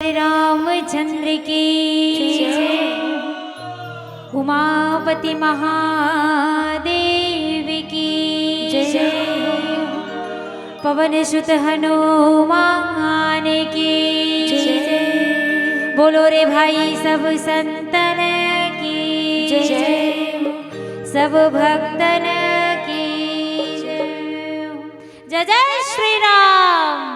रामचंद्र की उमापति महादेव की जय। पवन सुत हनुमान की जय। बोलो रे भाई सब संतन की जय, सब भक्तन की जय। जय जय श्री राम।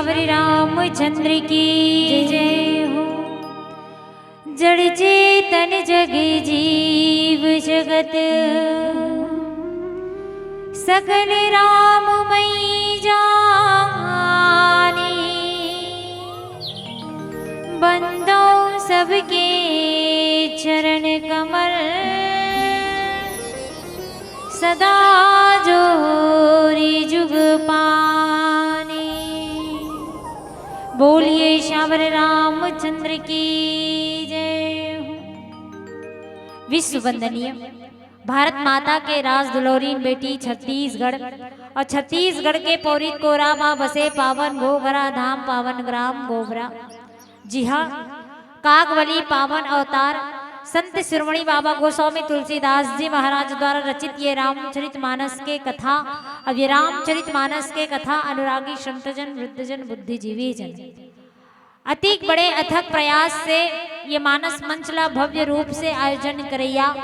श्री रामचंद्र की जय हो। जड़ चेतन जग जीव जगत सकल राममयी जानी। बंदो सबके चरण कमल सदा जोरी जुग पानी। बोलिए श्यावर रामचंद्र की जय हो। विश्व वंदनीय भारत माता के राज दुलोरीन बेटी छत्तीसगढ़ और छत्तीसगढ़ के पौरित कोरा माँ बसे पावन गोबरा धाम पावन ग्राम गोबरा। जी हाँ, काकवली पावन अवतार संत शिरोमणि बाबा गोस्वामी तुलसीदास जी महाराज द्वारा रचित ये रामचरितमानस के कथा। अब ये रामचरितमानस के कथा अनुरागी संतजन, वृद्धजन, बुद्धिजीवी जन अति बड़े अथक प्रयास से ये मानस मंचला भव्य रूप से आयोजन करैया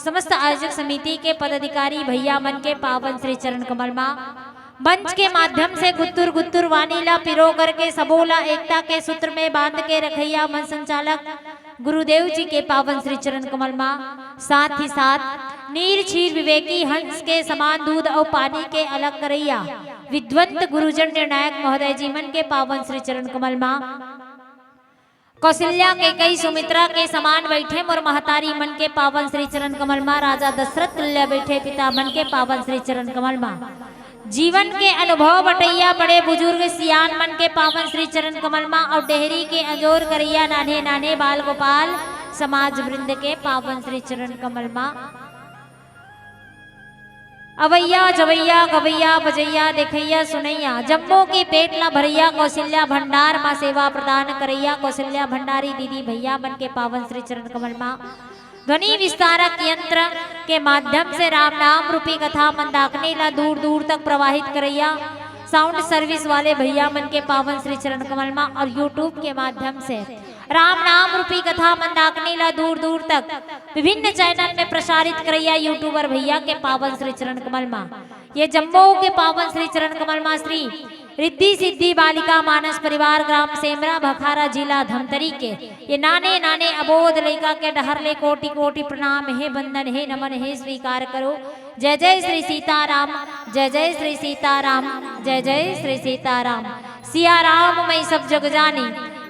समस्त आयोजक समिति के पदाधिकारी भैया मन के पावन श्री चरण कमल मां मंच के माध्यम से गुत्तुर गुत्तुर वानीला पिरो करके सबोला एकता के सूत्र में बांध के रखैया मन संचालक गुरुदेव जी के पावन श्री चरण कमल मां, साथ ही साथ नीर क्षीर विवेकी हंस के समान दूध और पानी के अलग करैया विद्वंत गुरुजन निर्णायक महोदय जी मन के पावन श्री चरण कमल मां, कौशल्या के कई सुमित्रा के समान बैठे मोर महतारी मन के पावन श्री चरण कमल मां, राजा दशरथ तुल्य बैठे पिता मन के पावन श्री चरण कमल मां, जीवन के अनुभव बटैया बड़े बुजुर्ग सियान मन के पावन श्री चरण कमल मां और डेहरी के अंजोर करैया नाने नाने बाल गोपाल समाज वृंद के पावन श्री चरण कमल मां, अवैया जवैया गवैया बजैया देखैया सुनैया जम्मू की पेट ला भरैया कौशल्या भंडार मां सेवा प्रदान करैया कौशल्या भंडारी दीदी भैया मन के पावन श्री चरण कमल मां, ध्वनि विस्तारक यंत्र के माध्यम से राम नाम रूपी कथा मंदाकिनी ला दूर दूर तक प्रवाहित करैया साउंड सर्विस वाले भैया मन के पावन श्री चरण कमल मां और यूट्यूब के माध्यम से राम नाम रूपी कथा मंदाकिनी ला दूर दूर तक विभिन्न चैनल में प्रसारित करैया यूट्यूबर भैया के पावन श्री चरण कमल मां, ये जम्मू के पावन श्री चरण कमल मां श्री रिद्धि सिद्धि बालिका मानस परिवार ग्राम सेमरा भखारा जिला धमतरी के ये नाने नाने अबोध लड़का के डहरले कोटि कोटि प्रणाम हे बंदन हे नमन हे स्वीकार करो। जय जय श्री सीताराम, जय जय श्री सीताराम, जय जय श्री सीताराम। सिया राम मैं सब जग जानी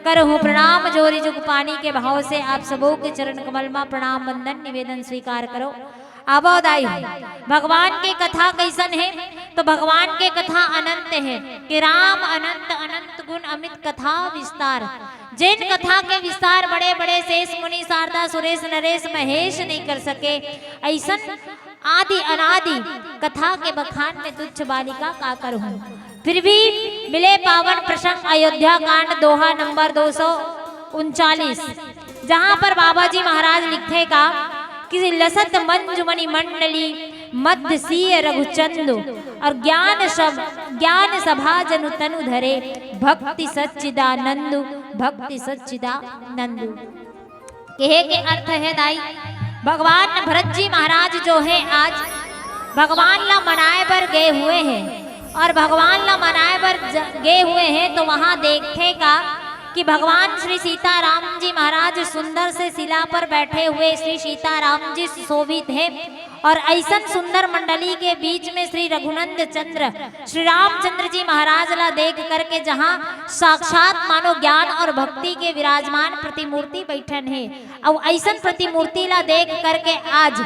करहूँ प्रणाम जोरी जुग पानी के भाव से आप सबों के चरण कमल में प्रणाम वंदन निवेदन स्वीकार करो। आबोदाई भगवान की कथा कैसन है तो भगवान के कथा अनंत है कि राम अनंत अनंत गुण अमित कथा विस्तार। जैन कथा के विस्तार बड़े बड़े शेष मुनि शारदा सुरेश नरेश महेश नहीं कर सके, ऐसन आदि अनादि कथा के बखान में तुच्छ बालिका का करूं। फिर भी मिले पावन प्रसंग अयोध्या कांड दोहा नंबर 239 जहां पर बाबा जी महाराज लिखते का किसी लसत मंजुमणि मंडली मध्य सीय रघुचंदु और ज्ञान सभा जनु तनु धरे भक्ति सच्चिदानंदु भक्ति सच्चिदानंदु। कहे के अर्थ है दाई भगवान भरत जी महाराज जो है आज भगवान ला मनाए पर गए हुए हैं और भगवान ला मनाए पर गए हुए हैं तो वहां देखते का कि भगवान श्री सीताराम जी महाराज सुंदर से शिला पर बैठे हुए श्री सीताराम जी सुशोभित है और ऐसा सुंदर मंडली के बीच में श्री रघुनंद चंद्र श्री रामचंद्र जी महाराज ला देख करके जहां साक्षात मानो ज्ञान और भक्ति के विराजमान प्रतिमूर्ति बैठन है और ऐसा प्रतिमूर्ति ला देख करके आज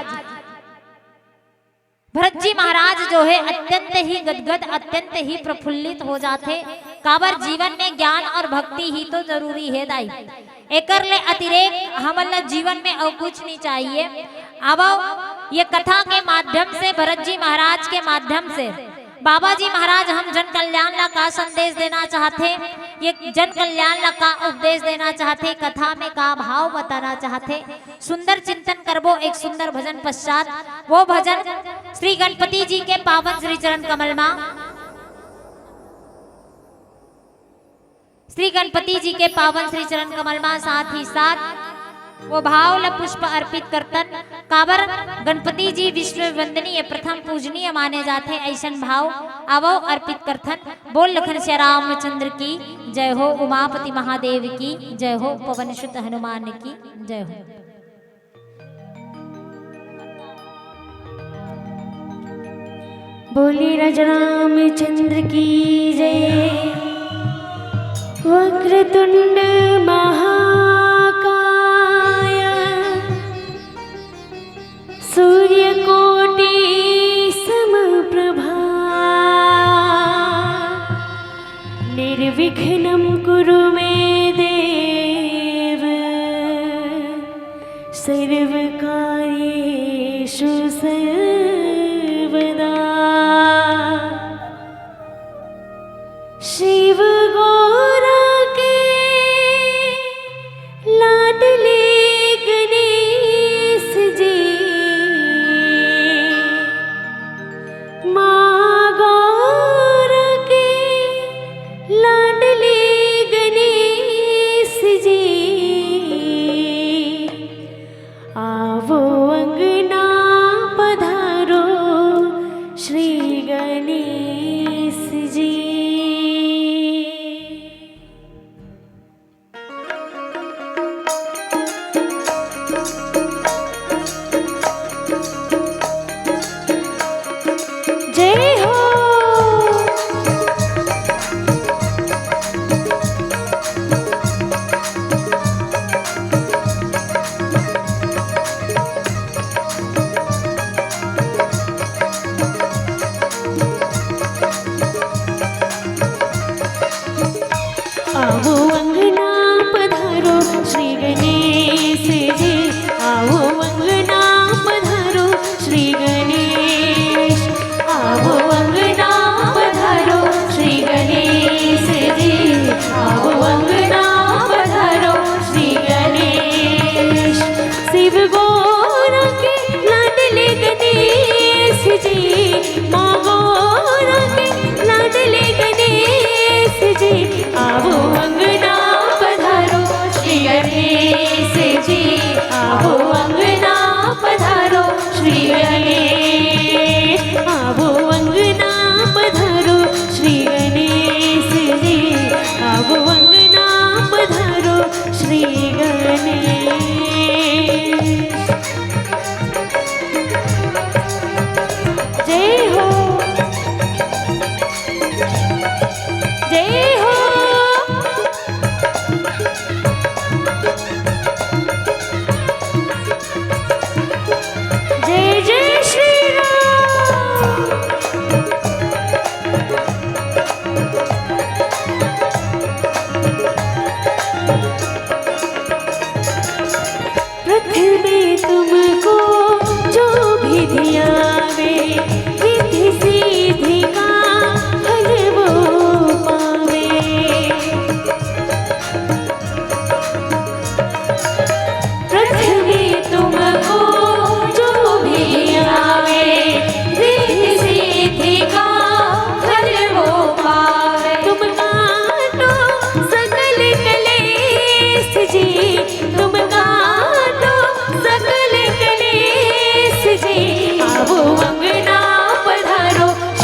भरत जी महाराज जो है अत्यंत ही गदगद अत्यंत ही प्रफुल्लित हो जाते। काबर जीवन में ज्ञान और भक्ति ही तो जरूरी है दाई, एकर ले अतिरेक हमला जीवन में और कुछ नहीं चाहिए। अब ये कथा के माध्यम से भरत जी महाराज के माध्यम से बाबा जी महाराज हम जन कल्याण ला का संदेश देना चाहते, ये जन कल्याण ला का उपदेश देना चाहते, कथा में का भाव बताना चाहते। सुंदर चिंतन करबो एक सुंदर भजन पश्चात वो भजन श्री गणपति जी के पावन श्री चरण कमल मां, श्री गणपति जी के पावन श्री चरण कमल मां साथ ही साथ वो भाव ल पुष्प अर्पित करतन। काबर गणपति जी विश्व वंदनीय प्रथम पूजनीय माने जाते, ऐसन भाव आवो अर्पित करथन। बोल लखन श्री रामचंद्र की जय हो, उमापति महादेव की जय हो, पवन सुत हनुमान की जय हो। बोली राजा रामचंद्र की जय। वक्रतुंड महाकाय सूर्यकोटि समप्रभा निर्विघ्नं कुरु मे देव सर्वकार्येषु सर्वदा। शिव गौरा के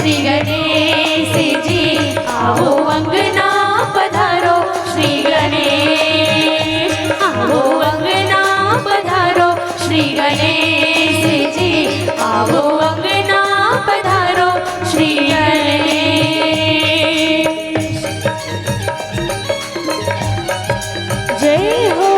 श्री गणेश जी आओ अंगना पधारो श्री गणेश आओ अंगना पधारो श्री गणेश जी आओ अंगना पधारो श्री गणेश। जय हो।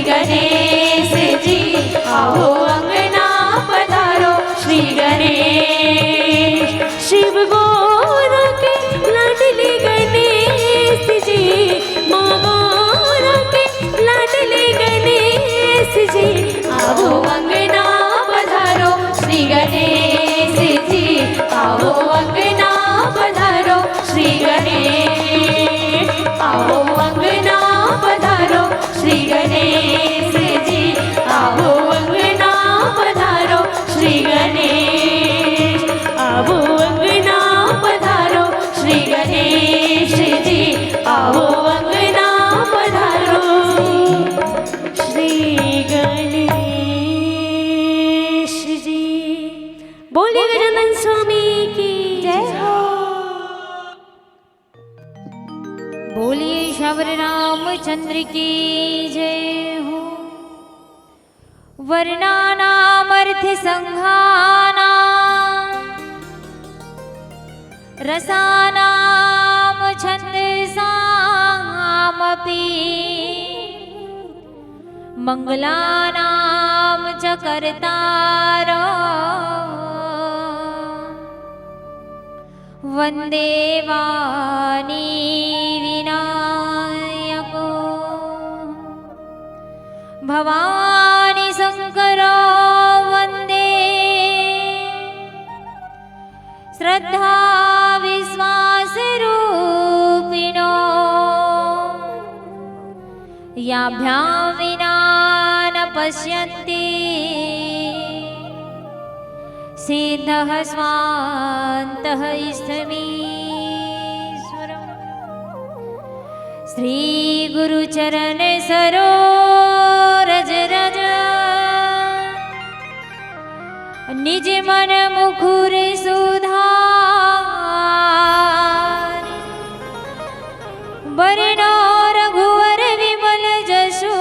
गणेश जी आओ अंगना पधारो श्री गणेश। शिव गौर के लाडले गणेश जी, माँ गौर के लाडले गणेश जी आओ अंगना पधारो श्री गणेश जी आओ अंगना पधारो श्री गणेश आओ अंगना पधारो श्री गणेश जी आओ अंगना पधारो श्री गणेश आओ अंगना पधारो श्री गणेश जी आओ अंगना पधारो श्री गणेश जी। बोलिए गजानन स्वामी की जय हो। बोलिए श्यावर रामचंद्र की जय हो। वर्णानामर्थ संघाना रसानाम छंदसामपि मंगलानाम च कर्तारो वंदे वाणी विनायको भवानी शंकरो वंदे श्रद्धा विश्वास रूपिणो याभ्यां विना न पश्यन्ति सिद्धः स्वान्तः इष्टमीश्वरम्। श्री गुरुचरण सरोज रज निज मन मुकुर सुधार बरनो रघुवर विमल जसु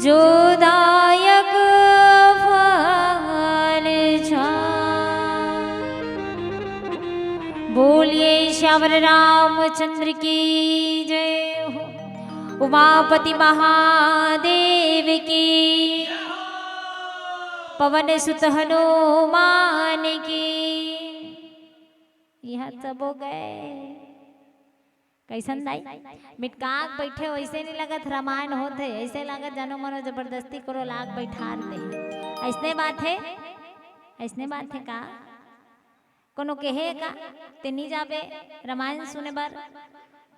जो दायक फल छाय। बोलिए श्यावर रामचंद्र की जय हो। उमापति महादेव की पवन सुत हनुमान की। यहाँ सब हो गए कैसन दाई मिटकाक बैठे वैसे नहीं लगत रामायण होते ऐसे लागत जानो मनो जबरदस्ती करो लाग बैठार दे। ऐसने बात है का कोनो कहे का ते नहीं जाबे रामायण सुने बार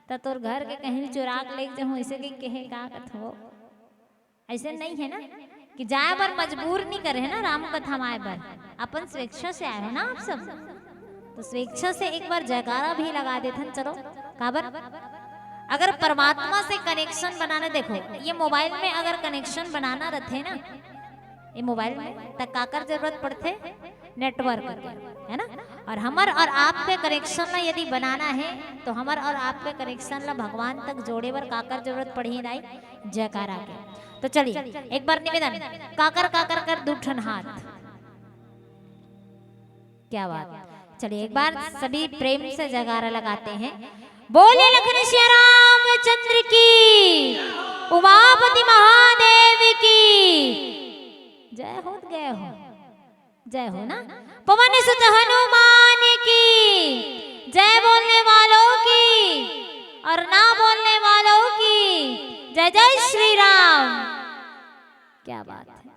त तोर घर के कहीं चुराक ले जाऊँ ऐसे के कहे का कथो ऐसे नहीं है ना कि जाए बर मजबूर नहीं करे है ना राम कथा माए बर अपन स्वेच्छा से आए हो ना आप सब तो स्वेच्छा से एक बार जयकारा भी लगा देथन। चलो काबर अगर परमात्मा से कनेक्शन बनाने देखो ये मोबाइल में अगर कनेक्शन बनाना रहते ना ये मोबाइल में तक काकर जरूरत पड़ते नेटवर्क है ना और हमर और आपके कनेक्शन ला यदि बनाना है तो हमर और आपके कनेक्शन ला भगवान तक जोड़े बर काकर जरूरत पड़ी नहीं, जयकारा के। तो चलिए एक बार निवेदन, काकर काकर कर दूठन हाथ, क्या बात। चलिए एक बार सभी प्रेम से जयकारा लगाते हैं। बोले लखन श्री रामचंद्र की, उमापति महादेव की जय हो। गए हो, जय हो ना। पवन सुत हनुमान की जय, बोलने वालों की और ना बोलने वालों की जय जय श्री राम। क्या बात है।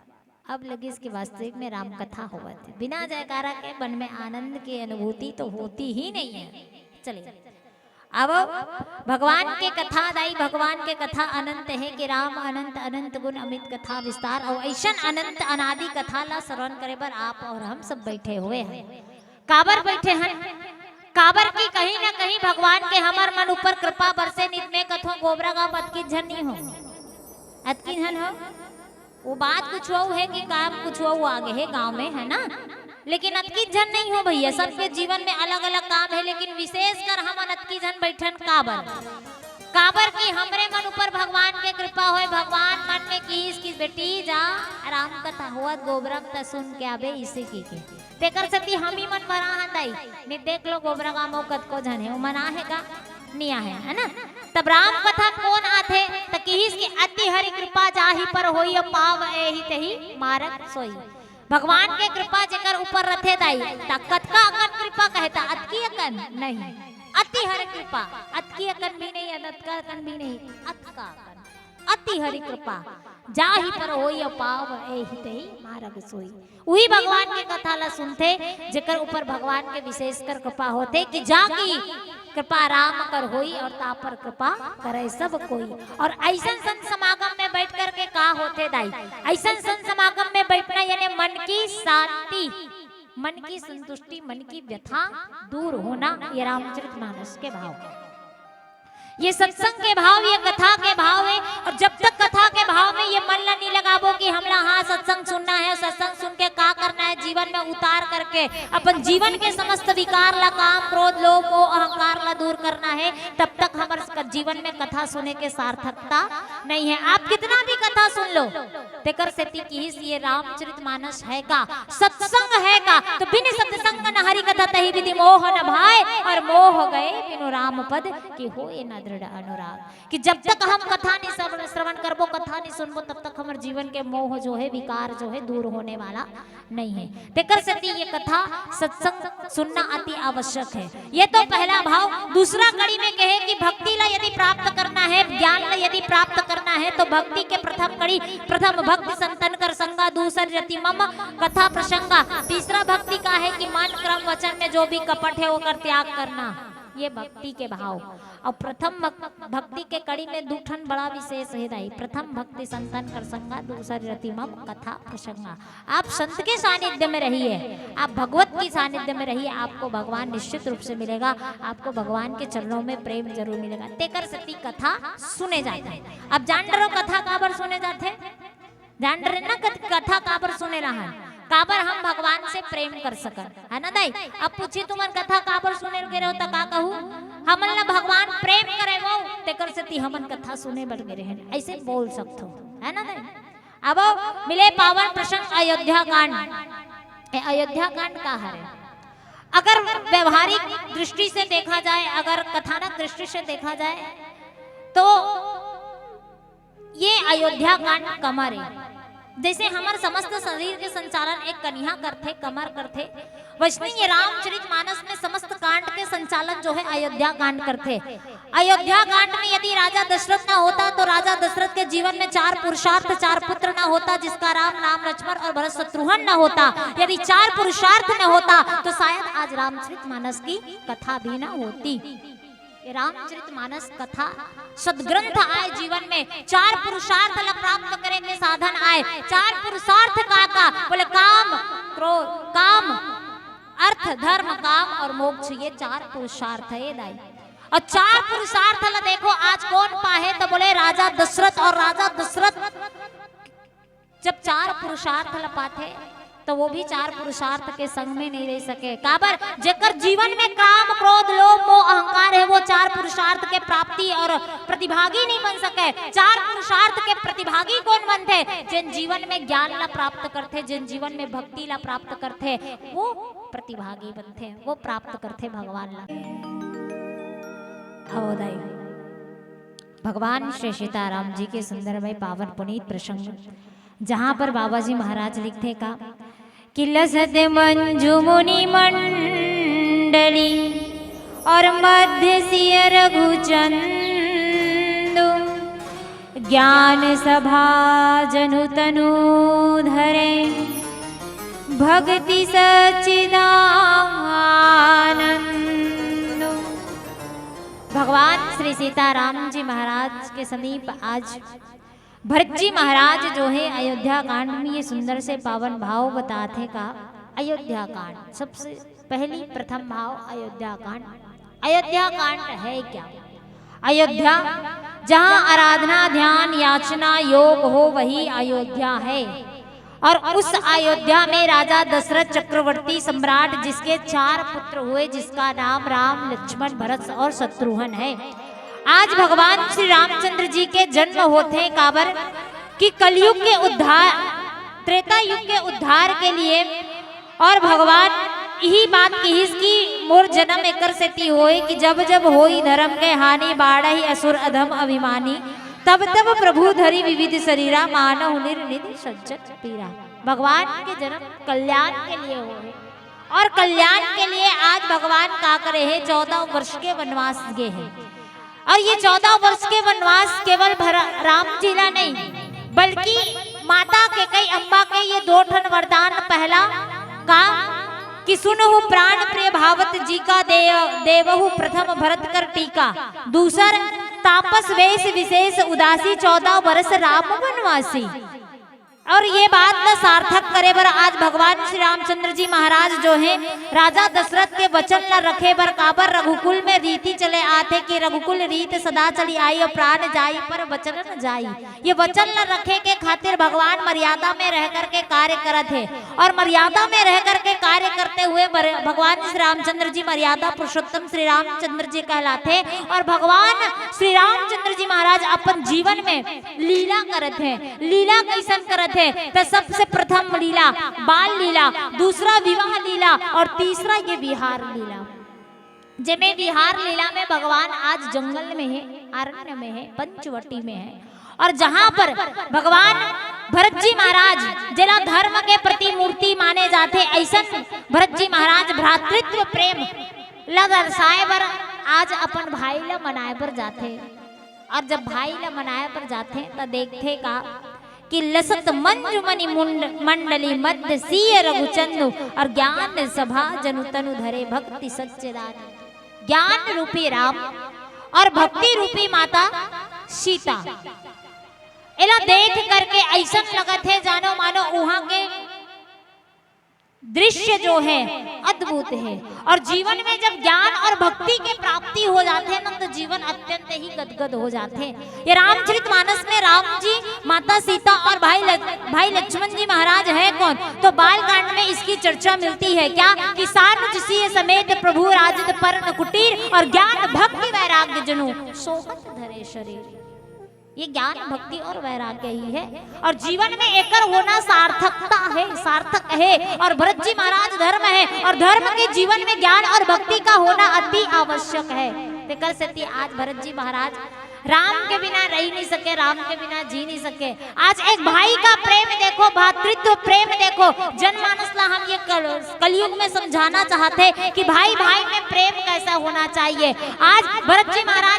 अब लगी इसकी वास्तविक में राम कथा होती है। बिना जयकारा के मन में आनंद की अनुभूति तो होती ही नहीं है। चलिए अब भगवान के कथा दाई, भगवान के कथा अनंत है कि राम अनंत अनंत गुण अमित कथा विस्तार, और ऐसा अनंत अनादि कथा ला श्रवण करे पर आप और हम सब बैठे हुए हैं। काबर बैठे हैं, काबर की कहीं ना कहीं भगवान के हमार मन ऊपर कृपा बरसे। नित में कथो गोबरा गांव अतकी झन नहीं हो, अतकी झन हो। वो बात कुछ वो है कि काम कुछ वो आगे है गांव में, है ना। लेकिन अतकी झन नहीं हो भैया, सबके जीवन में अलग अलग काम है। लेकिन विशेषकर हम अनतकी झन बैठन काबर, काबर की हमरे मन ऊपर भगवान के कृपा होए। भगवान मन में की बेटी जा राम कथा हुआ गोबरम त सुन के आबे इसे की के तेकर सती हम ही मन भरा हंदाई। ने देख लो गोबरा गामो कत को झन है, वो मना है का नहीं है ना। तब राम कथा कौन आथे त किहिस की अति हरि कृपा जाहि पर होई पाव एहि तहि मारक सोई। भगवान के कृपा जेकर ऊपर रथे दाई ताकत का अकन कृपा कहता, अतकी अकन नहीं, अति हरि कृपा। अतकी अकन भी नहीं, अनतका अकन भी नहीं, अतका अकन, अति हरि कृपा जाहि पर होई पाव एहि तहि मारग सोई। वही भगवान के कथा ला सुनते जेकर ऊपर भगवान के विशेषकर कृपा होते कि जाकी कृपा राम कर होई और ता पर कृपा करे सब कोई। और ऐसन संत समागम में बैठ कर के का होते दाई, ऐसन संत समागम में बैठना यानी मन की शांति, मन की संतुष्टि, मन की व्यथा दूर होना। ये रामचरितमानस के भाव, ये सत्संग के भाव, ये कथा के भाव है। और जब तक कथा के भाव में ये मन नहीं लगाबो कि हमला हाँ सत्संग सुनना है, सत्संग सुन के का करना है, जीवन में उतार करके अपन जीवन के समस्त विकार ला, काम क्रोध लोभ मोह अहंकार ला दूर करना है, तब तक हमारे जीवन में कथा सुने के सार्थकता नहीं है। आप कितना भी कथा सुन लो तेकर सेती की ये रामचरितमानस है का, सत्संग है का। तो बिन सत्संग न हरि कथा तहि विधि मोह न भाए, और मोह गए बिनु राम पद की होए न दृढ़ अनुराग। कि जब तक हम कथा नहीं श्रवण करबो, कथा नहीं सुनबो, तब तक हमारे जीवन के मोह जो है, विकार जो है दूर होने वाला नहीं है। तेकर सती ये कथा सत्संग सुनना अति आवश्यक है। ये तो पहला भाव। दूसरा कड़ी में कहे कि भक्ति ला यदि प्राप्त करना है, ज्ञान ला यदि प्राप्त करना है, तो भक्ति के प्रथम कड़ी, प्रथम भक्ति संतन कर संगा, दूसर रति मम कथा प्रसंगा। तीसरा भक्ति का है कि मन क्रम वचन में जो भी कपट है वो कर त्याग करना, ये भक्ति के भाव। और प्रथम भक्ति के कड़ी में दूठन बड़ा विशेष है दाई। प्रथम भक्ति संतन कर संगा, दूसरी रति मम कथा प्रसंगा। आप संत के सानिध्य में रहिए, आप भगवत की सानिध्य में रहिए, आपको भगवान निश्चित रूप से मिलेगा। आपको भगवान के चरणों में प्रेम जरूर मिलेगा। तेकर सती कथा सुने जाते हैं। अब जान डरो कथा काबर सुने जाते, जान डरे ना कथा काबर सुने रहा, काबर हम भगवान से प्रेम कर सकन, है ना दाई। अब पूछी तुमन कथा काबर सुने गे रहो त का कहू, हमन ला भगवान प्रेम करे वो तेकर सेती हमन कथा सुने बर गे रहे, ऐसे बोल सकथो, है ना दाई। अब मिले पावन प्रसंग अयोध्या कांड। अयोध्या कांड का है, अगर व्यवहारिक दृष्टि से देखा जाए, अगर कथानक दृष्टि से देखा जाए, तो ये अयोध्या कांड कमर है। जैसे हमारे समस्त शरीर के संचालन एक कन्या करते, कमर करते, वैसे ये रामचरितमानस में समस्त कांड के संचालन जो है अयोध्या कांड करते। अयोध्या कांड में यदि राजा दशरथ ना होता तो राजा दशरथ के जीवन में 4 पुरुषार्थ, 4 पुत्र ना होता, जिसका राम नाम लक्ष्मण और भरत शत्रुघ्न ना होता। यदि 4 पुरुषार्थ न होता तो शायद आज रामचरितमानस की कथा भी ना होती। रामचरितमानस कथा सदग्रंथ आए जीवन में, 4 पुरुषार्थ ला प्राप्त करे के साधन आए। 4 पुरुषार्थ का बोले काम, क्रोध, काम, अर्थ, धर्म, काम और मोक्ष, ये 4 पुरुषार्थ है दाई। और 4 पुरुषार्थ ला देखो आज कौन पाए तो बोले राजा दशरथ। और राजा दशरथ जब 4 पुरुषार्थ ला पाते तो वो भी चार पुरुषार्थ के संग में नहीं रह सके। काबर जेकर जीवन में काम क्रोध लोभ मोह अहंकार है वो चार पुरुषार्थ के प्राप्ति और प्रतिभागी नहीं बन सके। चार पुरुषार्थ के प्रतिभागी कौन बनते? जिन जीवन में ज्ञान ला प्राप्त करते, जिन जीवन में भक्ति ला प्राप्त करते, वो प्रतिभागी बनते, वो प्राप्त करते भगवान ला। अवोदय भगवान श्री सीताराम जी के सुंदर में पावन पुनीत प्रसंग, जहाँ पर बाबा जी महाराज लिखते का कि लसत मंजू मुनि मंडली और मध्य सिय रघुचंदु ज्ञान सभा जनु तनु धरे भक्ति सच्चिदानंद। भगवान श्री सीताराम जी महाराज के समीप आज भरत जी महाराज जो है अयोध्या कांड में ये सुंदर से पावन भाव बताते का। अयोध्या कांड सबसे पहली प्रथम भाव अयोध्या कांड। अयोध्या कांड है क्या? अयोध्या जहाँ आराधना ध्यान याचना योग हो वही अयोध्या है। और उस अयोध्या में राजा दशरथ चक्रवर्ती सम्राट जिसके 4 पुत्र हुए, जिसका नाम राम लक्ष्मण भरत और शत्रुघ्न है। आज भगवान श्री रामचंद्र जी के जन्म होते हैं काबर कि कलयुग के उद्धार, त्रेता युग के उद्धार के लिए। और भगवान यही बात की इसकी मोर जन्म एकर सेती होए कि जब जब होई धर्म के हानि बाढ़ही असुर अधम अभिमानी तब तब प्रभु धरी विविध शरीरा मानव निर्निधि सज्जत पीरा। भगवान के जन्म कल्याण के लिए हुए और कल्याण के लिए आज भगवान का करे है 14 वर्ष के वनवास गए हैं। और ये 14 वर्ष के वनवास केवल राम जी ला नहीं बल्कि माता के कई अम्बा के ये 2 ठन वरदान। पहला का कि सुनहु प्राण प्रिय भावत जी का देवहु प्रथम भरत कर टीका। दूसर तापस वेश विशेष उदासी 14 वर्ष राम वनवासी। और ये बात न सार्थक करे बर आज भगवान श्री रामचंद्र जी महाराज जो है राजा दशरथ के वचन न रखे बर काबर रघुकुल में रीति चले आते कि रघुकुल रीत सदा चली आई और प्राण जाई पर वचन न जाई। ये वचन न रखे के खातिर भगवान मर्यादा में रह करके कार्य करत है। और मर्यादा में रह करके कार्य करते हुए भगवान श्री रामचंद्र जी मर्यादा पुरुषोत्तम श्री रामचंद्र जी कहलाते। और भगवान श्री रामचंद्र जी महाराज अपन जीवन में लीला करत है। लीला कैसन करत है? तो सबसे प्रथम लीला बाल लीला, दूसरा विवाह लीला और तीसरा ये विहार लीला। जिसमें विहार लीला में भगवान आज जंगल में है, अरण्य में है, पंचवटी में है। और जहां पर भगवान भरत जी महाराज जिला धर्म के प्रतिमूर्ति माने जाते, ऐसा भरत जी महाराज भ्रातृत्व प्रेम ला दर्शाए बर आज अपन भाई ला मनाए पर जाते। और जब भाई ला मनाए पर जाते तो देखते का कि लसत मंजु मणि मंडली मध्य सिय रघुचंदु और ज्ञान सभा जनु तनु धरे भक्ति सच्चिदानंद। ज्ञान रूपी राम और भक्ति रूपी माता सीता एला देख करके ऐसा लगत है जानो मानो वहां के दृश्य जो है अद्भुत है। और जीवन में जब ज्ञान और भक्ति के प्राप्ति हो जाते हैं ना तो जीवन अत्यंत ही गदगद हो जाते हैं। ये रामचरितमानस में राम जी माता सीता और भाई लक्ष्मण जी महाराज है कौन? तो बालकांड में इसकी चर्चा मिलती है क्या कि सानुज सिय समेत प्रभु राजद पर्ण कुटीर और ज्ञान भक्ति वैराग्य जनु सोहत धरे शरीर। ये ज्ञान भक्ति और वैराग्य ही है और जीवन में एकर होना सार्थकता है, सार्थक है। और भरत जी महाराज धर्म है और धर्म के जीवन में ज्ञान और भक्ति का होना अति आवश्यक है। कर सकती आज भरत जी महाराज राम के बिना रह नहीं सके, राम के बिना जी नहीं सके। आज एक भाई का प्रेम देखो, भातृत्व प्रेम देखो। जनमानस ला हम ये कलयुग में समझाना चाहते कि भाई भाई में प्रेम कैसा होना चाहिए। आज भरत जी महाराज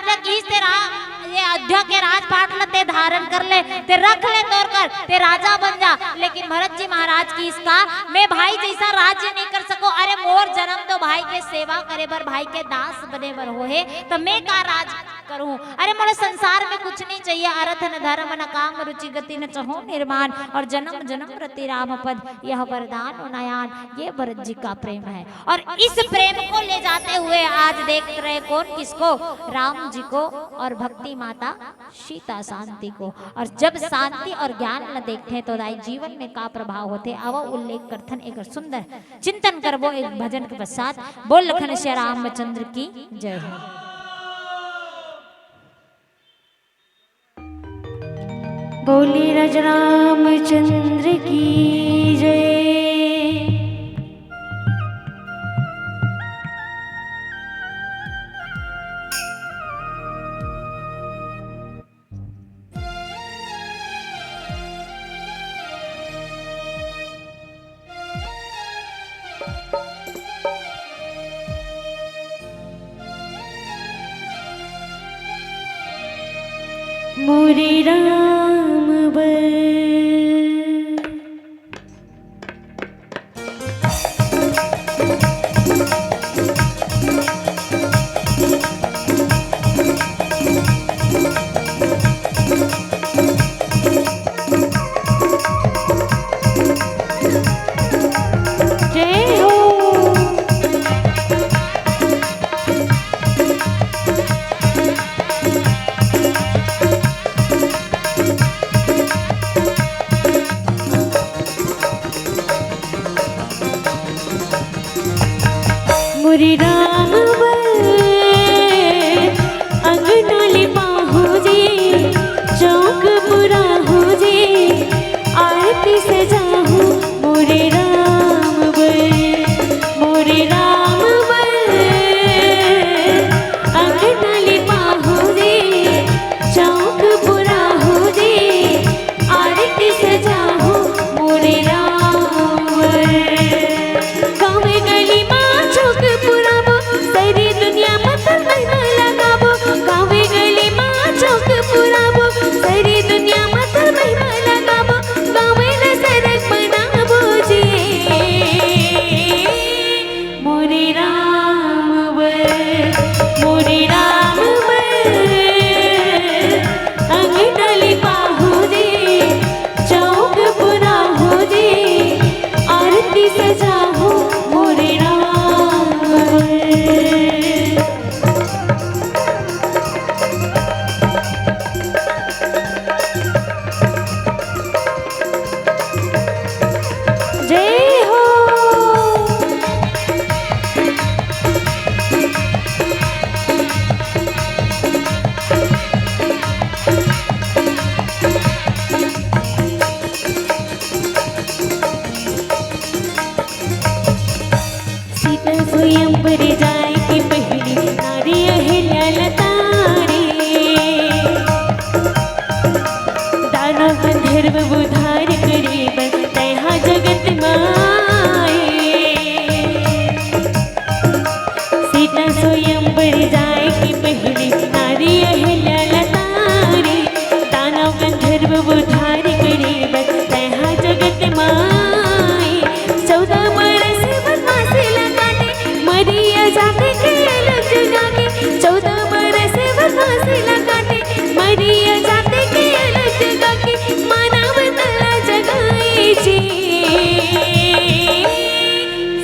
ये अयोध्या के राजपाट लते धारण कर ले, ते रख ले तोड़ कर, ते राजा बन जा। लेकिन भरत जी महाराज की इसका मैं भाई जैसा राज्य नहीं कर सको। अरे मोर जन्म तो भाई के सेवा करे बर, भाई के दास बने बर हो है, तो मैं का राज करूं। अरे मोरे संसार में कुछ नहीं चाहिए, अर्थ न धर्म न काम रुचि गति न चहो निर्माण, और जन्म जन्म रति राम पद यह वरदान नयान, ये भरत जी का प्रेम है। और इस प्रेम को ले जाते हुए आज देख रहे कौन किसको, राम जी को और भक्ति माता सीता शांति को। और जब शांति और ज्ञान न देखते तो दाई जीवन में का प्रभाव होते, आवो उल्लेख करथन एक सुंदर चिंतन करबो एक भजन के पश्चात। बोल लखन श्री रामचंद्र की जय हो। बोले राजा रामचंद्र की जय। मोरे राम बल जय हो। मोरे राम बल अंगनाले पाहु जे, चौक पुरा हो जे, आरती सजाहु। मोरे राम बल, मोरे राम बल अंगनाले पाहु जे, चौक पुरा हो जे, आरती सजाहु। मोरे राम बल गाँव गली चौक पुराबो, सारी दुनिया मत महिमा लगाबो। गाँव गली चौक पुराबो, सारी दुनिया मत महिमा लगाबो। गाँव न सड़क बनाबो जी, मोरे राम बल, मोरे राम बल अंगनाले पाहु जे, चौक पुरा हो जे, आरती सजाहु। मोरे राम बल जय हो। सीता स्वयंवर जाए कि पहली नारी अहिल्या लतारे, दानव गंधर्व उद्धार करे तैहा जगत माए। सीता स्वयंवर जाए कि पहली नारी अहिल्या लतारे, दानव गंधर्व उद्धार करे तैहा जगत माए। 14 बरस वनवास लगाने मरिया जाके के अलग जगाके, 14 बरस वनवास लगाने मरिया जाके के अलग जगाके, मानवता जगाई जी।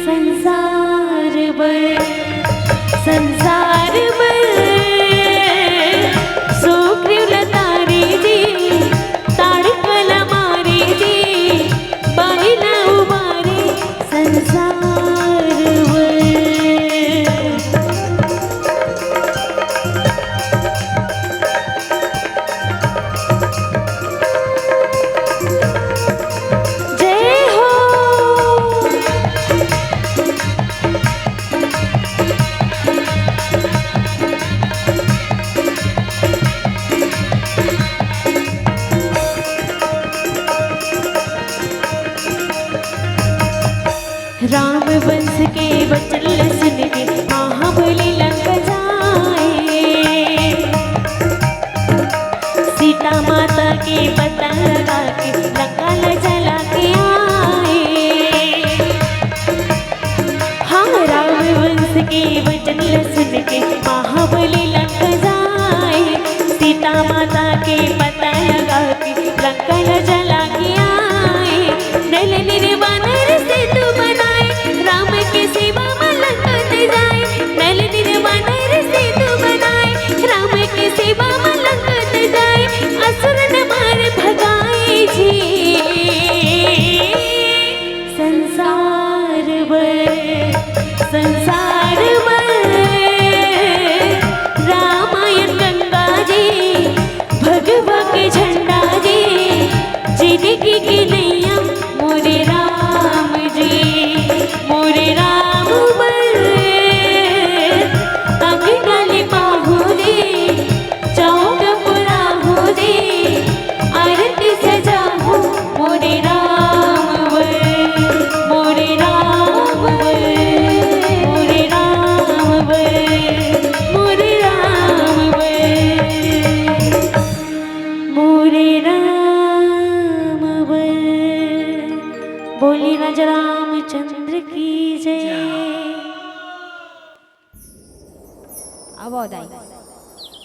संसार बल, संसार बल सुग्रीव लतारी जी, ताड़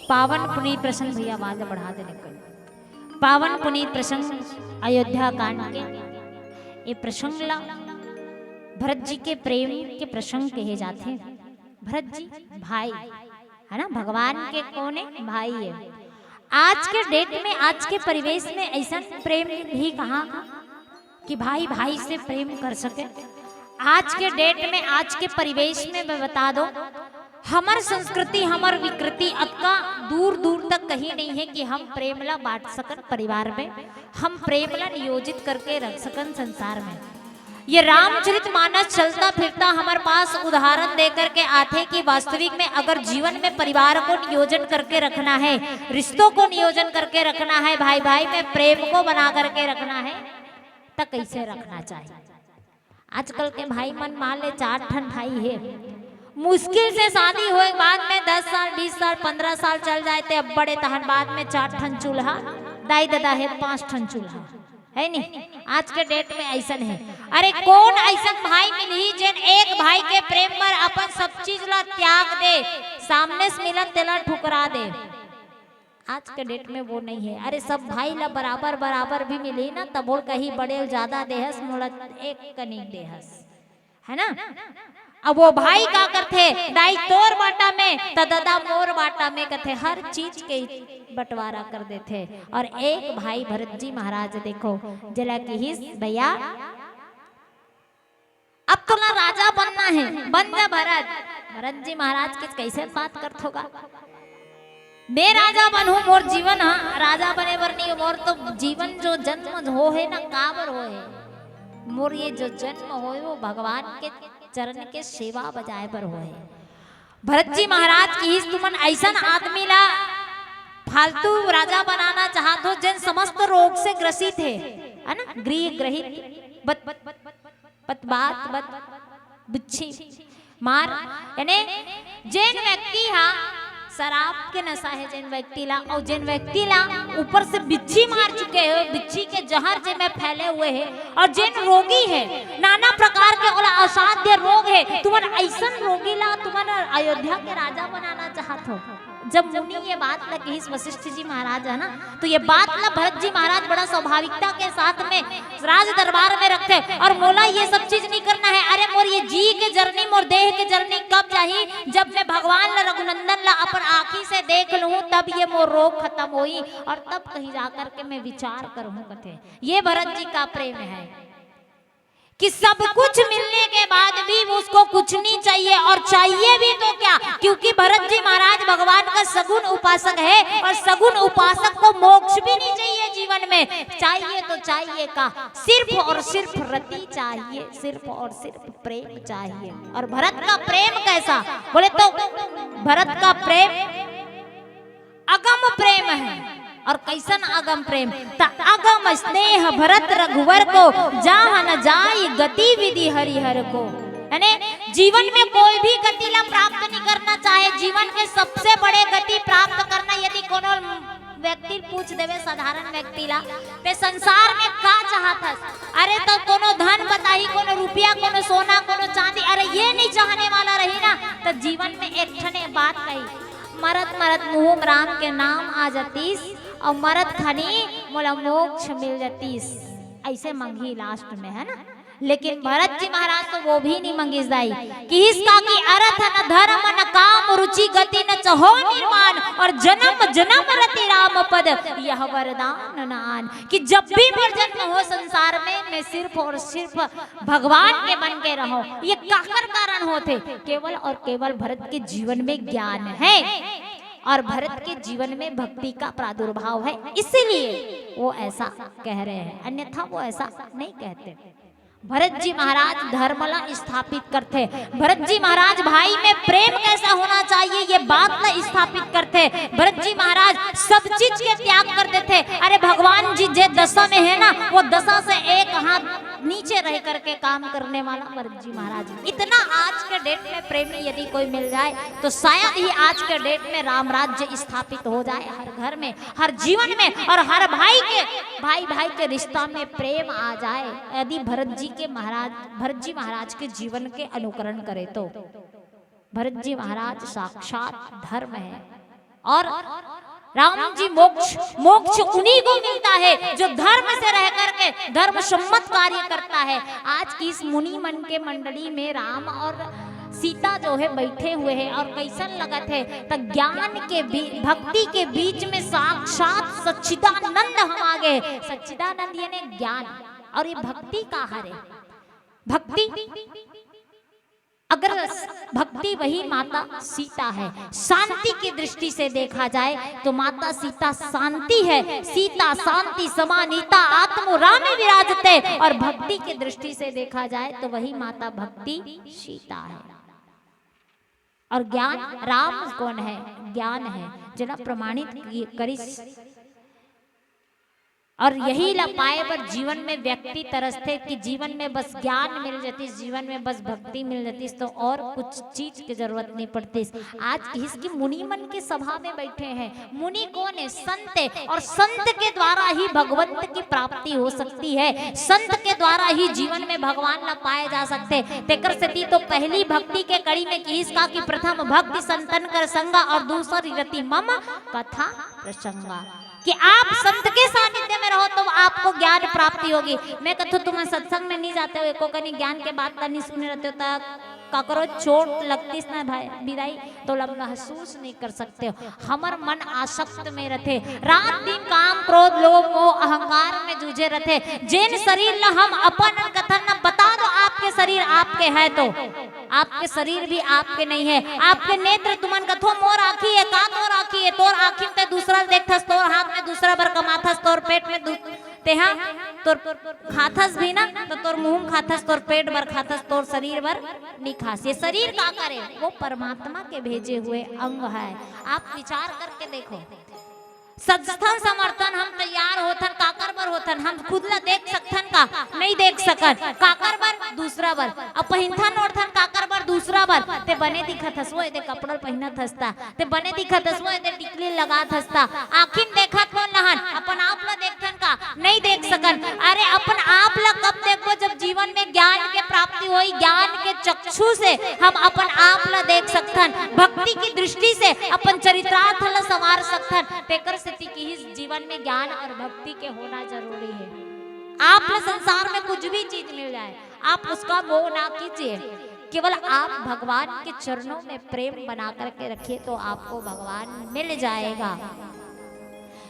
पावन पुनीत प्रसंग, भैया आवाज बढ़ा दे निकल, पावन पुनीत प्रसंग अयोध्या कांड के ये प्रसंग ला भरत जी के प्रेम के प्रसंग कहे जाते हैं। भरत जी भाई है ना, भगवान के कोने भाई है। आज के डेट में, आज के परिवेश में ऐसा प्रेम भी कहाँ कि भाई भाई से प्रेम कर सके। आज के डेट में, आज के परिवेश में मैं बता दो, हमार संस्कृति, हमार विकृति अब का दूर दूर तक कहीं नहीं है कि हम प्रेमला बांट सकन परिवार में, हम प्रेमला नियोजित करके रख सकन संसार में। ये रामचरितमानस चलता फिरता हमारे पास उदाहरण दे करके आते कि वास्तविक में अगर जीवन में परिवार को नियोजन करके रखना है, रिश्तों को नियोजन करके रखना है, भाई भाई में प्रेम को बना करके रखना है, तो कैसे रखना चाहिए। आजकल के भाई मन मान ले 4 ठन भाई है, मुश्किल से शादी हुए बाद में 10 साल 20 साल 15 साल चल जाए थे, अब बड़े तहन बाद में 4 ठन चूल्हा, दाई दादा है 5 ठन चूल्हा है नहीं। आज के डेट में ऐसा है। अरे कौन ऐसा भाई मिली जिन एक भाई के प्रेम पर अपन सब चीज ला त्याग दे, सामने से मिलन तेला ठुकरा दे। आज के डेट में वो नहीं है। अरे सब भाई ला बराबर बराबर भी मिली ना, तब बोल कहीं बड़े ज्यादा देहस, मोला एक कनिक देहस, है ना। अब वो भाई का करते, दाई तोर बाटा में तो दादा मोर बाटा में करते, हर चीज के बंटवारा कर देते। और एक भाई भरत जी महाराज देखो जला की ही भैया, अब तो ना राजा बनना है, बन जा भरत। भरत जी महाराज किस कैसे बात करत होगा, मैं राजा बनू, मोर जीवन राजा बने बर नहीं, मोर तो जीवन जो जन्म हो है ना काबर हो है, मोर ये जो जन्म हो वो भगवान के चरण के सेवा बजाए पर हो है। भरत जी महाराज की ही तुमन ऐसा आदमी ला फालतू राजा बनाना चाहत हो जिन समस्त रोग से ग्रसित है ना, गृह ग्रहित बत बत बात बत बिच्छी मार, यानी जिन व्यक्ति शराब के नशा है जिन व्यक्ति ला, और जिन व्यक्ति ला ऊपर से बिच्छी मार चुके हो, बिच्छी के जहर जे में फैले हुए हैं, और जिन रोगी है नाना प्रकार के असाध्य रोग है, तुमन ऐसा रोगी ला तुमन अयोध्या के राजा बनाना चाहत हो। जब मुनि ये बात ला कही वशिष्ठ जी महाराज है ना, तो ये बात ला भरत जी महाराज बड़ा स्वाभाविकता के साथ में राज दरबार में रखते, और मोला ये सब चीज नहीं करना है। अरे मोर ये जी के जर्नी, मोर देह के जर्नी कब चाहिए, जब मैं भगवान ला रघुनंदन ला अपन आँखी से देख लूं, तब ये मोर रोग खत्म होई, और तब कहीं जाकर के मैं विचार करूं कथे। ये भरत जी का प्रेम है कि सब कुछ मिलने के बाद भी उसको कुछ नहीं चाहिए, और चाहिए भी तो क्या, क्योंकि भरत जी महाराज भगवान का सगुण उपासक है, और सगुण उपासक को मोक्ष भी नहीं चाहिए जीवन में। चाहिए तो चाहिए का, सिर्फ और सिर्फ रति चाहिए, सिर्फ और सिर्फ प्रेम चाहिए। और भरत का प्रेम कैसा बोले तो भरत का प्रेम अगम प्रेम है। और कैसन अगम प्रेम, अगम स्नेह भरत रघुवर को, जहाँ न जाई गति विधि हरिहर को। यानी जीवन में कोई भी गति ला प्राप्त नहीं करना चाहे, जीवन के सबसे बड़े गति प्राप्त करना यदि कोनो व्यक्ति पूछ देवे, साधारण व्यक्ति ला ते संसार में का चाहत, अरे तो कोनो धन बताही, कोनो रुपया, कोनो सोना, कोनो चांदी, अरे ये नहीं चाहने वाला रही ना, तो जीवन में एक ठने बात कही, मरत मरत मुँह राम के नाम आ जातीस, और मरत खनी मोला मोक्ष मिल जातीस, ऐसे मंगी लास्ट में, है ना। लेकिन भरत जी महाराज तो वो भी नहीं मंगी दाई कि इसका की अर्थ न धर्म न काम रुचि गति न चहो निर्माण, और जन्म जन्म रति राम पद यह वरदान नान, कि जब भी मोर जन्म हो संसार में मैं सिर्फ और सिर्फ भगवान के बन के रहो। ये काकर कारण होते, केवल और केवल भरत के जीवन में ज्ञान है, और भरत के जीवन में भक्ति का प्रादुर्भाव है, इसीलिए वो ऐसा कह रहे हैं, अन्यथा वो ऐसा नहीं कहते। भरत जी महाराज धर्मला स्थापित करते, भरत जी महाराज भाई में प्रेम कैसा होना चाहिए ये बात ला स्थापित करते। भरत जी महाराज सब चीज के त्याग कर देते। अरे भगवान जी जे दशा में है ना, वो दशा से एक हाथ नीचे रह करके काम करने वाला भरत जी महाराज। इतना आज के डेट में प्रेमी यदि कोई मिल जाए तो शायद ही आज के डेट में राम राज्य स्थापित हो जाए, हर घर में, हर जीवन में, और हर भाई के रिश्ता में प्रेम आ जाए, यदि भरत जी महाराज के जीवन के अनुकरण करे तो। भरत जी महाराज साक्षात धर्म है, और राम जी मोक्ष मोक्ष उन्हीं को मिलता है जो धर्म से रह करके धर्म सम्मत कार्य करता है। आज की इस मुनि मन के मंडली में राम और सीता जो है बैठे हुए हैं और कैसन लगत है तो ज्ञान के भक्ति के बीच में साक्षात सच्चिदानंद हम आ गए। सच्चिदानंद यानी ज्ञान और ये भक्ति का हर है। भक्ति अगर भक्ति वही माता सीता है। शांति की दृष्टि से देखा जाए तो माता सीता शांति है। सीता शांति समानीता आत्मो रामे विराजते। और भक्ति की दृष्टि से देखा जाए तो वही माता भक्ति सीता है। और ज्ञान राम कौन है? ज्ञान है जना प्रमाणित करी। और यही ला पाए पर जीवन में व्यक्ति तरसते कि जीवन में बस ज्ञान मिल जाती, जीवन में बस भक्ति मिल जाती तो और कुछ चीज की जरूरत नहीं पड़ती। आज इसकी मुनि मन की सभा में बैठे हैं। मुनि कौन है? संत है। और संत के द्वारा ही भगवंत की प्राप्ति हो सकती है। संत के द्वारा ही जीवन में भगवान ला पाए जा सकते। तेकर सती तो पहली भक्ति के कड़ी में किसका की प्रथम भक्ति संतन कर संगा और दूसरी रति मम कथा प्रसंगा। कि आप संत के सानिध्य में रहो तो आपको ज्ञान प्राप्ति होगी। मैं कहता हूँ तुम सत्संग में नहीं जाते हो, एको कहीं ज्ञान के बात नहीं सुने रहते हो, काकरो चोट लगती ना भाई विदाई तो महसूस नहीं कर सकते हो। हमर मन आसक्त में रहते, रात दिन काम क्रोध लोभ मोह अहंकार में जूझे रहते। जिन शरीर ला हम अपन कथन न बता दो आपके शरीर आपके है तो आपके शरीर भी आपके नहीं है। आपके नेत्र तुमन कथो मोर आखी है का तोर आखी है, तोर आखी में दूसरा देखथस, तोर हाथ में दूसरा बर कमाथस, तोर पेट में तेहा तोर खाथस भी ना तो तोर मुंह खाथस, तोर पेट बर खाथस, तोर शरीर बर नहीं खास। ये शरीर का करे? वो परमात्मा के भेजे हुए अंग है। आप विचार करके देखो। सत्संग समर्थन हम तैयार होथन काकर बर होथन, हम खुद ला देख सकथन का नहीं देख सकन, काकर बर दूसरा बर अब पहिनथन ओढ़थन काकर बर दूसरा बर ते बने दिखत हसवो एदे कपड़ा पहिनत हसता, ते बने दिखत हसवो एदे टिकली लगात हसता। आखिन देखत कौन नहन अपन आप ला देखथन का नहीं देख सकन। अरे अपन आप ला कब देखो? जब जीवन में ज्ञान के प्राप्ति होई, ज्ञान के चक्षु से हम अपन आप ला देख सकथन। भक्ति की दृष्टि से अपन चरित्रार्थ ला संवार सकथन। तेकर की इस जीवन में ज्ञान और भक्ति के होना जरूरी है। आप संसार में कुछ भी चीज मिल जाए आप उसका मोह ना कीजिए। केवल आप भगवान के चरणों में प्रेम बना करके रखिए तो आपको भगवान मिल जाएगा।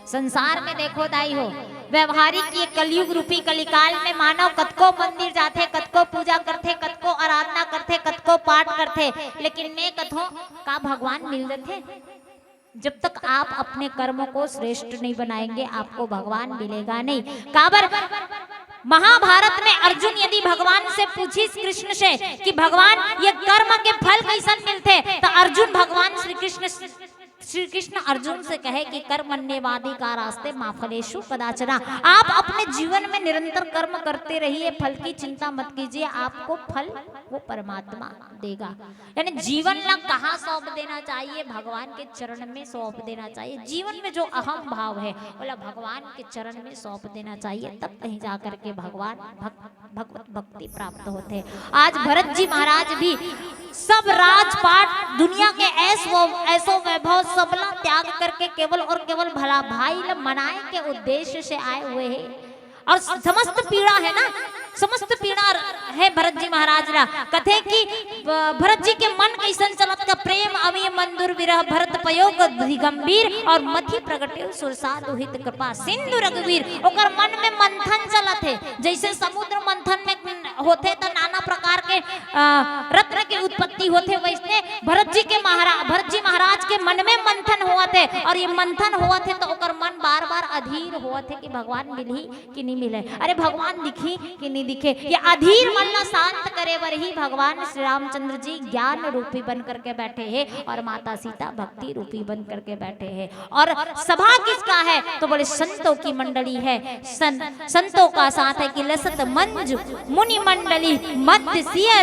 संसार में देखो दाई हो व्यवहारिक ये कलयुग रूपी कलिकाल में मानव कतको मंदिर जाते, कतको पूजा करते, कतको आराधना करते, कतको पाठ करते, लेकिन मैं कथो का भगवान मिल जाते? जब तक आप अपने कर्मों को श्रेष्ठ नहीं बनाएंगे आपको भगवान मिलेगा नहीं। काबर महाभारत में अर्जुन यदि भगवान से पूछी कृष्ण से कि भगवान ये कर्म के फल कैसन मिलते तो अर्जुन भगवान श्री कृष्ण अर्जुन से कहे कि कर्मण्यवादी का रास्ते माफलेशु कदाचना। आप अपने जीवन में निरंतर कर्म करते रहिए, फल की चिंता मत कीजिए, आपको फल वो परमात्मा देगा। यानी जीवन ला कहाँ सौंप देना चाहिए? भगवान के चरण में सौंप देना चाहिए। जीवन में जो अहम भाव है बोला भगवान के चरण में सौंप देना चाहिए, तब कहीं जा करके भगवान भगवत भक्ति प्राप्त होते। आज भरत जी महाराज भी सब राजपाट दुनिया के ऐसो वैभव सबला त्याग करके केवल और केवल भला भाई मनाए के उद्देश्य से आए हुए हैं। और समस्त पीड़ा है ना, समस्त पीड़ा है भरत जी महाराज रा। कथे कि भरत जी के मन कैसन चलत का प्रेम अमी मंदुर विरह भरत पयोग गंभीर और मथि प्रगटे सुरसा दुहित कृपा सिंधु रघुवीर। ओकर मन में मंथन चलत है, जैसे समुद्र मंथन में होते तो नाना प्रकार के रत्न की उत्पत्ति होते, वैसे भरत जी महाराज के मन में मंथन हुआ थे। और ये मंथन हुआ थे तो ओकर मन बार बार अधीर हुआ थे कि भगवान मिली कि नहीं मिले, अरे भगवान दिखी कि नहीं दिखे। ये अधीर मन ला शांत करे बर ही भगवान श्री रामचंद्र जी ज्ञान रूपी बन करके बैठे हैं और माता सीता भक्ति रूपी बन करके बैठे हैं। और सभा किसका है? तो बोले संतों की मंडली है। संतों का साथ है कि लसत मंज मुनि मंडली मध्य सिय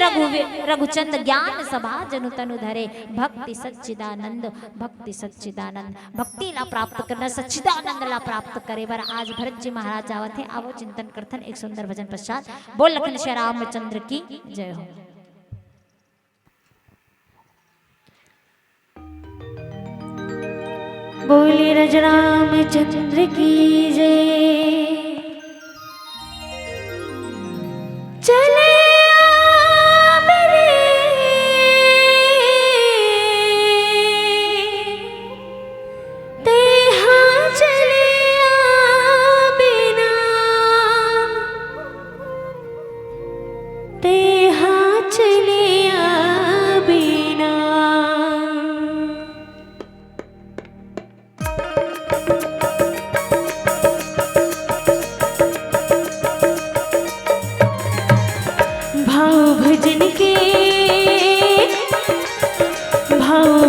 रघुचंद ज्ञान सभा जनु तनु धरे भक्ति सच्चिदानंद भक्ति सच्चिदानंद। भक्ति ला प्राप्त करना सच्चिदानंद ला प्राप्त करे बर आज भरत जी महाराज आवत है। आवो चिंतन करथन एक सुंदर भजन पश्चात। बोल लखन श्री रामचंद्र की जय हो। बोले रज रामचंद्र की जय। चले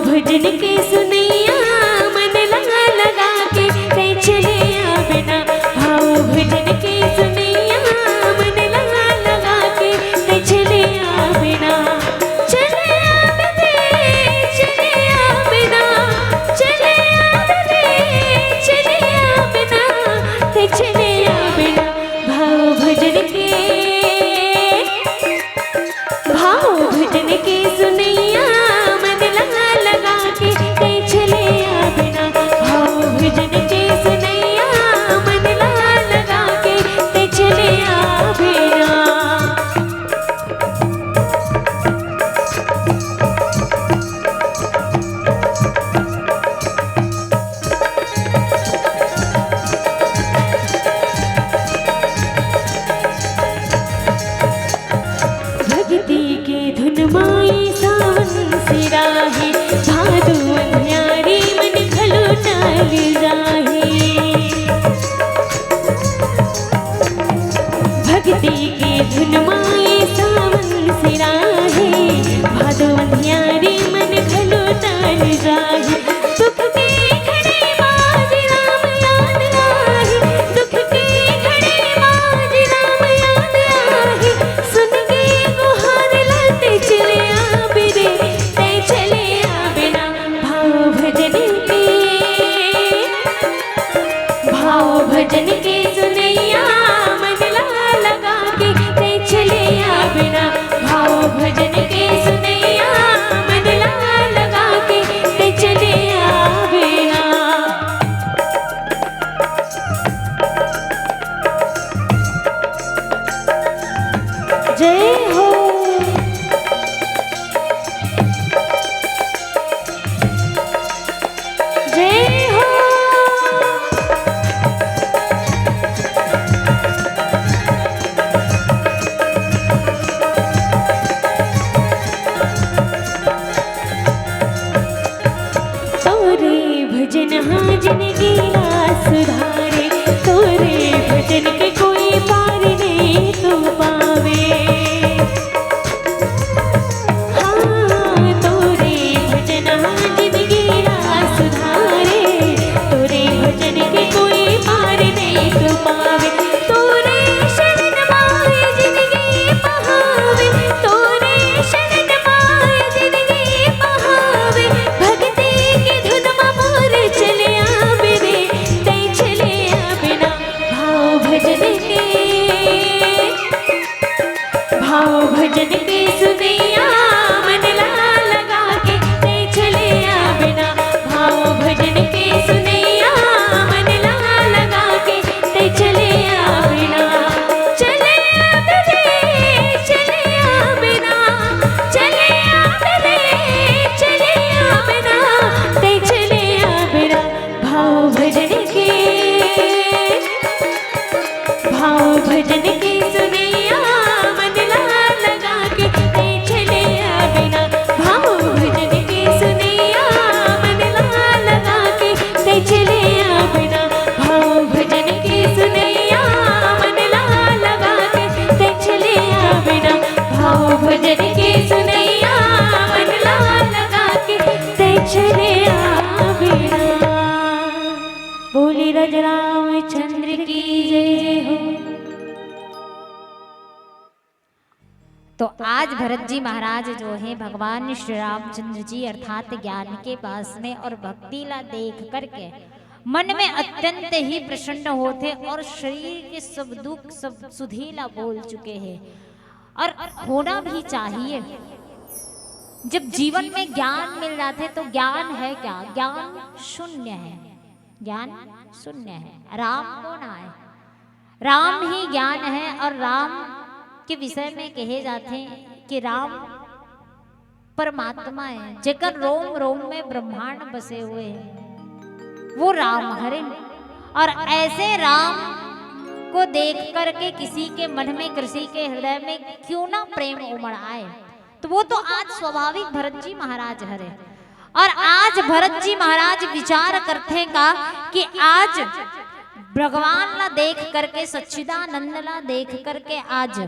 भजन के सुनैया मन लगा लगा के ते चले बिना। भाव भजन के सुनैया मन लगा लगा के ते चले बिना। चले बिना चले बिना ते चले बिना। भाव भजन के सुनैया मन लगा लगा के ते चले बिना। भाव भजन के सुनैया मन लगा लगा के ते चले बिना। भक्ति के धुन माई सावन सिराही। भादु अन्यारी मन खलो टाल जाही। भक्ति के धुन माई सावन सिराही। भादु अन्यारी मन खलो टाल जाही। दुख के घड़ी बाज राम याद आही। दुख के घड़ी बाज राम याद आही। सुन के गुहार लाते चले बिरे ते चले बिना। भाव भजन के सुनैया मन लगा लगा के ते चले बिना। भाव भजन के सुनैया मन लगा लगा के ते चले बिना। जय हो जय हो। तोरे भजन हाँ जिंदगी ला सुधारे। तोरे भजन के कोई पार नहीं तो पावे। हाँ तोरे भजन हाँ जिंदगी ला सुधारे। तोरे भजन के कोई पार नहीं तो पावे। तोरे शरण माए जिंदगी बहावे। तोरे शरण माए जिंदगी बहावे। भक्ति के धुन मोर चले बिरे ते चले बिना। भाव भजन के सुनैया मन लगा लगा के ते चले बिना। भाव भजन के सुनैया मन लगा लगा के ते चले बिना। चले बिना चले बिना ते चले बिना। भाव भजन के सुनैया मन लगा लगा के ते चले बिना। भाव भजन के सुनैया मन लगा लगा के ते चले बिना। भाव भजन के सुनैया मन लगा लगा के ते चले बिना। भाव भजन के सुनैया मन लगा लगा के ते चले बिना। बोले रज रामचंद्र की जय हो। तो आज भरत जी महाराज जो है भगवान श्री रामचंद्र जी अर्थात ज्ञान के पास में और भक्ति ला देख करके मन में अत्यंत ही प्रसन्न होते और शरीर के सब दुख सब सुधीला बोल चुके हैं। और होना भी चाहिए। जब जीवन में ज्ञान मिल जाते तो ज्ञान है क्या? ज्ञान शून्य है, ज्ञान शून्य है। राम कौन आए? राम ही ज्ञान है। और राम के विषय में कहे जाते हैं कि राम परमात्मा है, जेकर रोम रोम में ब्रह्मांड बसे हुए हैं, वो राम हरे। और ऐसे राम को देख करके किसी के मन में, किसी के हृदय में क्यों ना प्रेम उमड़ आए, तो वो तो आज स्वाभाविक भरत जी महाराज हरे। और आज भरत जी महाराज विचार करते का कि आज भगवान ला देख करके, सच्चिदानंद ला देख करके आज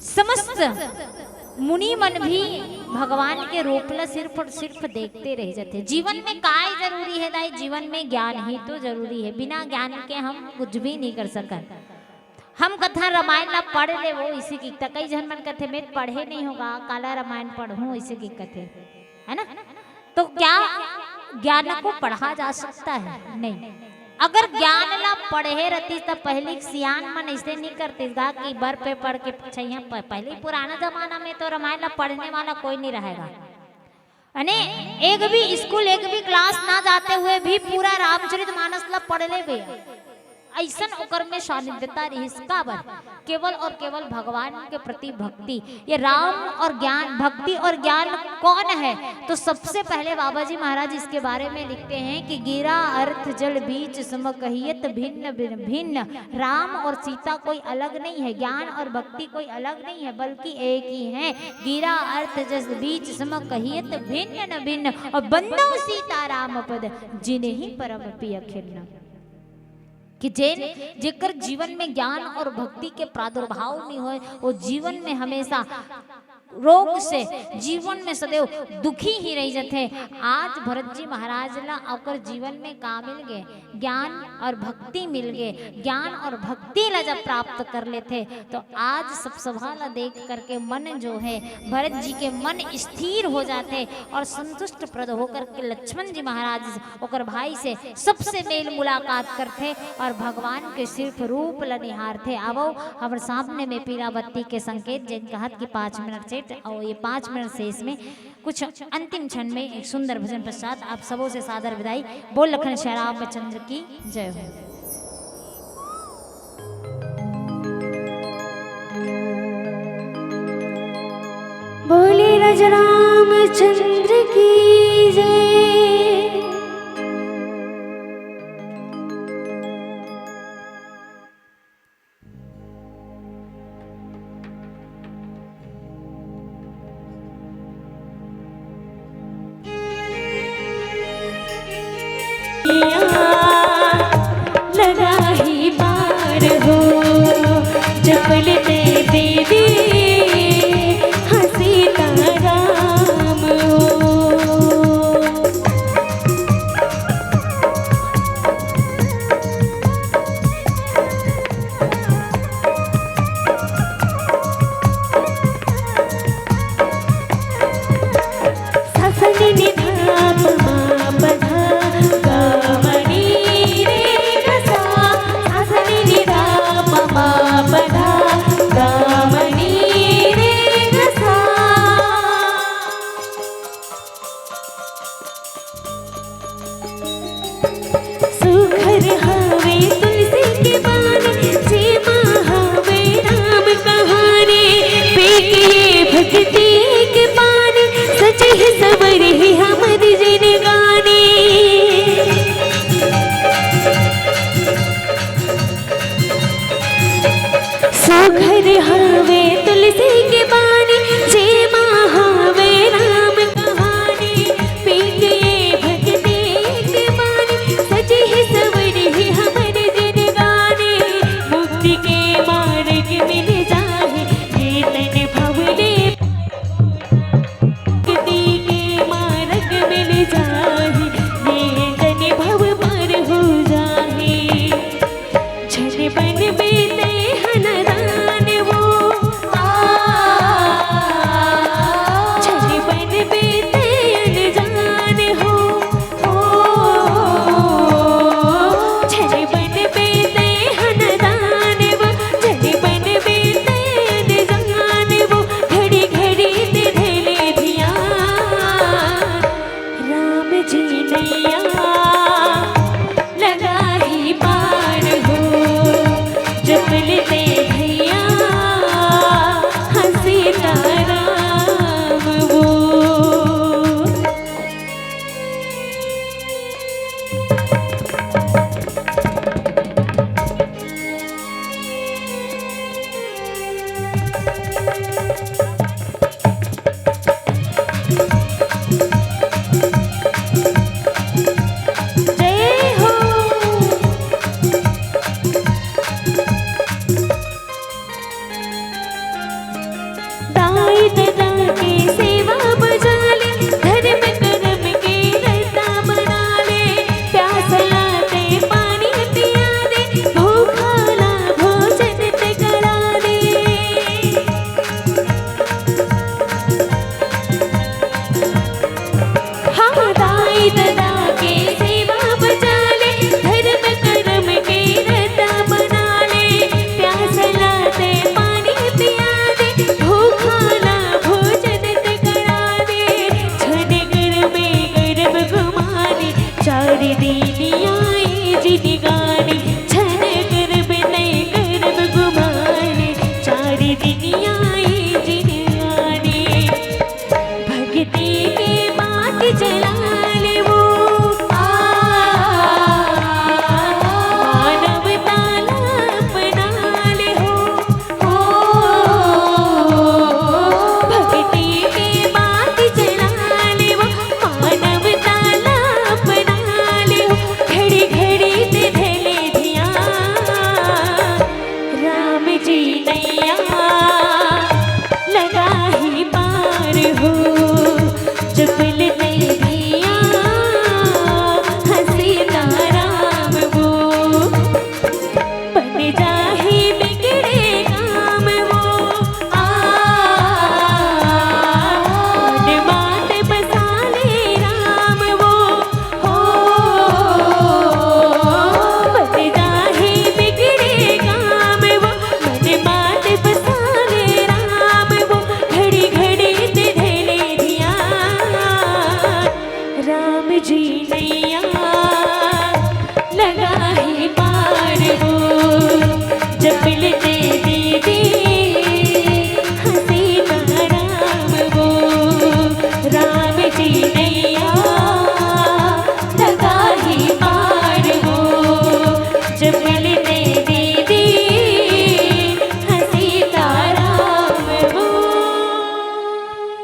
समस्त मुनि मन भी भगवान के रूप ला सिर्फ और सिर्फ देखते रह जाते। जीवन में काय जरूरी है दाई? जीवन में ज्ञान ही तो जरूरी है। बिना ज्ञान के हम कुछ भी नहीं कर सकते। हम कथा रामायण ला पढ़ ले वो इसी की, कई जन मन कहते मैं पढ़े नहीं होगा, काला रामायण पढ़ूं इसी की कहते है ना। तो क्या ज्ञान को पढ़ा जा सकता है? नहीं। अगर ज्ञान ला पढ़े रहती तो पहले सियान मन ऐसे नहीं करते कि बर पे पढ़ के छैया। पहले पुराना जमाना में तो रामायण ला पढ़ने वाला कोई नहीं रहेगा। अने एक भी स्कूल, एक भी क्लास ना जाते हुए भी पूरा रामचरितमानस ला पढ़ ले बे, ऐसा ओकर में सानिध्यता रही। काबर? केवल और केवल भगवान के प्रति भक्ति। ये राम और ज्ञान, भक्ति और ज्ञान कौन है? तो सबसे पहले बाबा जी महाराज इसके बारे में लिखते हैं कि गिरा अर्थ जल बीच सम कहियत भिन्न भिन्न भिन्न। राम और सीता कोई अलग नहीं है, ज्ञान और भक्ति कोई अलग नहीं है, बल्कि एक ही है। गिरा अर्थ जल बीच सम कहियत भिन्न न भिन्न, और बंदो सीता राम पद जिन्हीं परम पिय खिन्न। कि जेकर जीवन में ज्ञान और भक्ति के प्रादुर्भाव नहीं हो, वो जीवन में हमेशा रोग से, जीवन में सदैव दुखी ही रह जाते। आज भरत जी महाराज ला अकर जीवन में का मिल गए? ज्ञान और भक्ति मिल गए। ज्ञान और भक्ति ला जब प्राप्त कर लेते तो आज सब सभा ला देख करके मन जो है भरत जी के मन स्थिर हो जाते और संतुष्ट प्रद होकर के लक्ष्मण जी महाराज ओकर भाई से सबसे मेल मुलाकात करते और भगवान के सिर्फ रूप ला निहारते। आवो हमारे सामने में पीला बत्ती के संकेत जिन कहत की 5 मिनट से, और ये 5 मिनट से इसमें कुछ अंतिम क्षण में एक सुंदर भजन पश्चात आप सबों से सादर विदाई। बोल लखन श्री रामचंद्र की जय हो। बोले राजा रामचंद्र की जय। लगा ही बार हो चपलते देवी हंसी राम हो। ससनी निधाम माँ बधा गामनी रे रसा, ससनी निधाम माँ बधा गामनी रे रसा। सुखर हवे तुलसी के बानी, जे महावे राम कहानी। पेके भक्ति के पानी, सच ही सबर ही हमर जिन गाने। सुखर हवे तुलसी के बानी, जे महावे राम कहानी। पेके भक्ति के पानी, सच ही सबर ही हमर जिन गाने। मुक्ति के मार्ग मिल जाहे, जे तन भवले मुक्ति के मार्ग मिल जाहे, ये तन भव पार हो जाहे। झन बन बेते हनदान वो जिनी गानी छन करब नहीं करब गुमानी चार दिनिया जिनी गानी भक्ति के बात जला ले वो मानवता अपना ले हो भक्ति के बात जला ले वो मानवता अपना ले हो घड़ी घड़ी ते धले धिया राम जी नैया लगा ही पार हो चपल नहीं दिया हसीना राम वो बन जाही बिगड़े काम वो मन बात बसा ले राम वो हो बन जाही बिगड़े काम वो मन बात बसा ले राम वो घड़ी घड़ी ते धले दिया राम जी नैया लगा